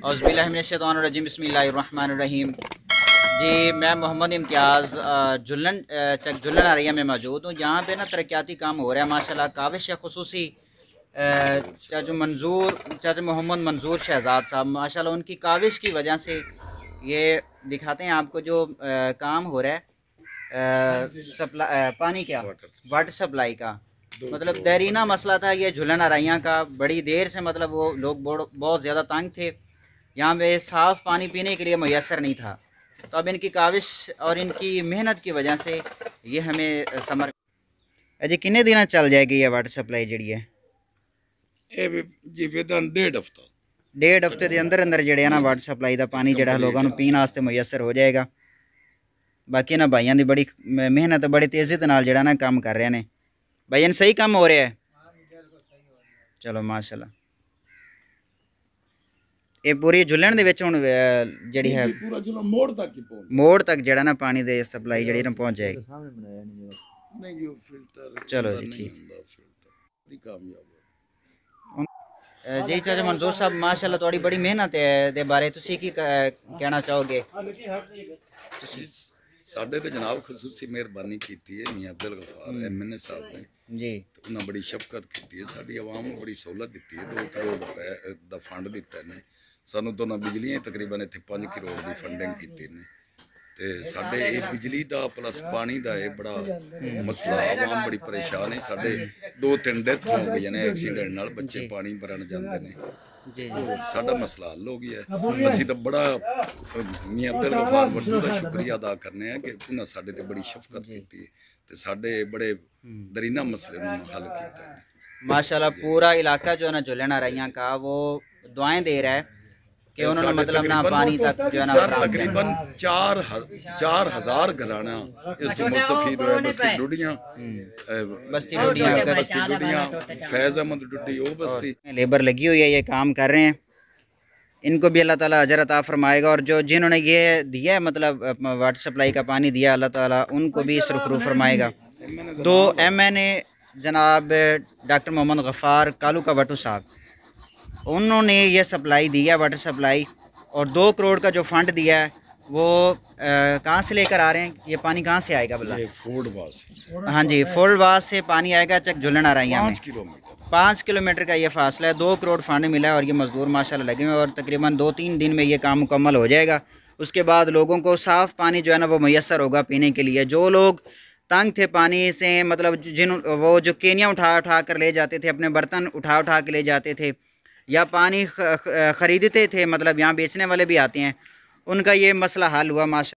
औज़ुबिल्लाहिमिनश्शैतानिर्रजीम बिस्मिल्लाहिर्रहमानिर्रहीम। जी मैं मोहम्मद इम्तियाज़ चक जुल्लन अरिया में मौजूद हूँ। यहाँ पे ना तरक्याती काम हो रहा है माशाल्लाह। काविश है खुसूसी चाचा मोहम्मद मंजूर शहजाद साहब माशाल्लाह, उनकी काविश की वजह से ये दिखाते हैं आपको जो काम हो रहा है पानी क्या वाटर सप्लाई का। मतलब देरीना मसला था ये झुलन अराइयाँ का, बड़ी देर से मतलब वो लोग बहुत ज़्यादा तंग थे, यहाँ पे साफ़ पानी पीने के लिए मुयसर नहीं था। तो अब इनकी काविश और इनकी मेहनत की वजह से ये हमें समर अजी किन्ने दिन चल जाएगी ये वाटर सप्लाई जी है? डेढ़ हफ्ते के अंदर अंदर जड़े ना वाटर सप्लाई का पानी जड़ा लोगों को पीने वास्ते मुयसर हो जाएगा। बाकी ना भाइयों की बड़ी मेहनत बड़ी तेज़ी के नाल जड़ा ना काम कर रहे हैं। भाई सही काम हो रहा है? चलो माशाल्लाह। ये पूरी झुलन दे विच हुण जड़ी है मोड़ तक जड़ा ना पानी दे सप्लाई जड़ी ना पहुंच जाएगी। चलो जी ठीक। जी चाचा मंजूर साहब माशाल्लाह थोड़ी बड़ी मेहनत है दे बारे तुसी की कहना चाहोगे? साडे ते जनाब खसूसी मेहरबानी की है मियां अब्दुल गफार MNA साहब ने जी, उन्हें बड़ी शफकत की है, साडी आवाम को बड़ी सहूलत दी है। 2 करोड़ रुपए का फंड दिता है सानू तो ना बिजलियां तकरीबन इत्थे 5 करोड़ की फंडिंग की ने ते साडे ये बिजली दा प्लस पानी दा ये बड़ा मसला, आवाम बड़ी परेशान है। साडे 2-3 डेथ हो गई ने एक्सीडेंट नाल, बच्चे पानी भरन जांदे ने। जी साडा मसला हल हो गया है। असीं तो बड़ा मियां अब्दुल गफार वड्डू दा शुक्रिया अदा करने हैं कि उन्हें साडे ते बड़ी शफकत की है ते साडे बड़े दरीना मसले नूं हल कीता है। माशाल्लाह पूरा इलाका जो है ना झुलन अराइयाँ का वो दुआएं दे रहा है कि उन्होंने मतलब ना पानी तक जो है ना तकरीबन 4,000 घराना इसको मुस्तफीद हुआ। बस्ती डुडियां फैज अहमद डुडी वो बस्ती लेबर लगी हुई है, ये काम कर रहे हैं। इनको भी अल्लाह ताला अजर अता फरमाएगा और जो जिन्होंने ये दिया है मतलब वाटर सप्लाई का पानी दिया अल्लाह ताला उनको भी सुरखरू फरमाएगा। 2 MNA जनाब डॉक्टर मोहम्मद गफ़ार कालू का वटू साहब, उन्होंने ये सप्लाई दिया वाटर सप्लाई, और 2 करोड़ का जो फंड दिया है वो कहाँ से लेकर आ रहे हैं? ये पानी कहाँ से आएगा भला? हाँ जी, फोल्डवास से पानी आएगा चक झुलन अराइयाँ में। 5 किलोमीटर का ये फासला है। 2 करोड़ फंड मिला है और ये मजदूर माशाल्लाह लगे हुए हैं और तकरीबन 2-3 दिन में ये काम मुकम्मल हो जाएगा। उसके बाद लोगों को साफ़ पानी जो है ना वो मुयसर होगा पीने के लिए। जो लोग तंग थे पानी से, मतलब वो जो केनिया उठा उठा कर ले जाते थे, अपने बर्तन उठा उठा के ले जाते थे या पानी ख़रीदते थे, मतलब यहाँ बेचने वाले भी आते हैं, उनका ये मसला हल हुआ माशा।